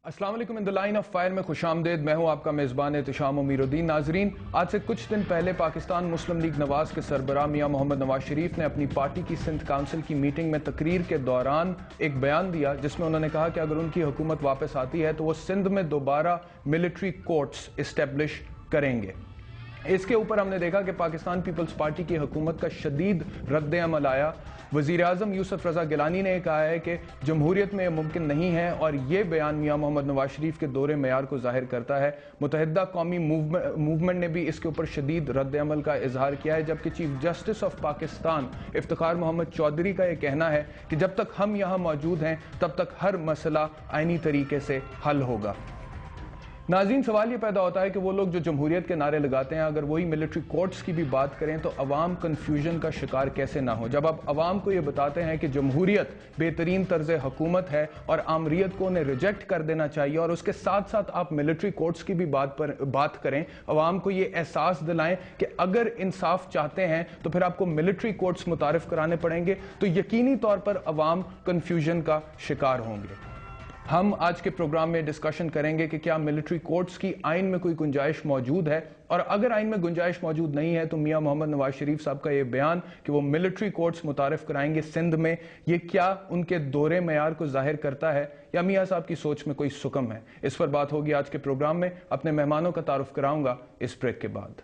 अस्सलाम वालेकुम। In the line of fire में खुशामदेद। मैं हूं आपका मेज़बान एहतशाम उमीरुद्दीन। नाजरीन, आज से कुछ दिन पहले पाकिस्तान मुस्लिम लीग नवाज के सरबराह मियां मोहम्मद नवाज शरीफ ने अपनी पार्टी की सिंध काउंसिल की मीटिंग में तकरीर के दौरान एक बयान दिया जिसमें उन्होंने कहा कि अगर उनकी हुकूमत वापस आती है तो वो सिंध में दोबारा मिलिट्री कोर्ट्स इस्टेब्लिश करेंगे। इसके ऊपर हमने देखा कि पाकिस्तान पीपल्स पार्टी की हुकूमत का शदीद रद्द अमल आया। वज़ीर आज़म यूसुफ रज़ा गिलानी ने कहा है कि जमहूरियत में मुमकिन नहीं है, और ये बयान मियां मोहम्मद नवाज शरीफ के दौरे मेयार को जाहिर करता है। मुतहदा कौमी मूवमेंट ने भी इसके ऊपर शदीद रद्द अमल का इजहार किया है, जबकि chief justice of Pakistan Iftikhar Muhammad Chaudhry का यह कहना है कि जब तक हम यहाँ मौजूद हैं तब तक हर मसला आईनी तरीके से हल होगा। नाज़रीन, सवाल ये पैदा होता है कि वो लोग जो जमहूरियत के नारे लगाते हैं, अगर वही मिलिट्री कोर्ट्स की भी बात करें तो अवाम कन्फ्यूजन का शिकार कैसे ना हो। जब आप अवाम को ये बताते हैं कि जमहूरियत बेहतरीन तर्ज हुकूमत है और आमरीत को उन्हें रिजेक्ट कर देना चाहिए, और उसके साथ साथ आप मिलिट्री कोर्ट्स की भी बात करें, अवाम को ये एहसास दिलाएं कि अगर इंसाफ चाहते हैं तो फिर आपको मिलिट्री कोर्ट्स मुतारिफ कराने पड़ेंगे, तो यकीनी तौर पर अवाम कन्फ्यूजन का शिकार होंगे। हम आज के प्रोग्राम में डिस्कशन करेंगे कि क्या मिलिट्री कोर्ट्स की आइन में कोई गुंजाइश मौजूद है, और अगर आइन में गुंजाइश मौजूद नहीं है तो मियां मोहम्मद नवाज शरीफ साहब का यह बयान कि वो मिलिट्री कोर्ट्स मुतारिफ कराएंगे सिंध में, ये क्या उनके दौरे मेयार को जाहिर करता है या मियां साहब की सोच में कोई सुकम है। इस पर बात होगी आज के प्रोग्राम में। अपने मेहमानों का तारुफ कराऊंगा इस ब्रेक के बाद।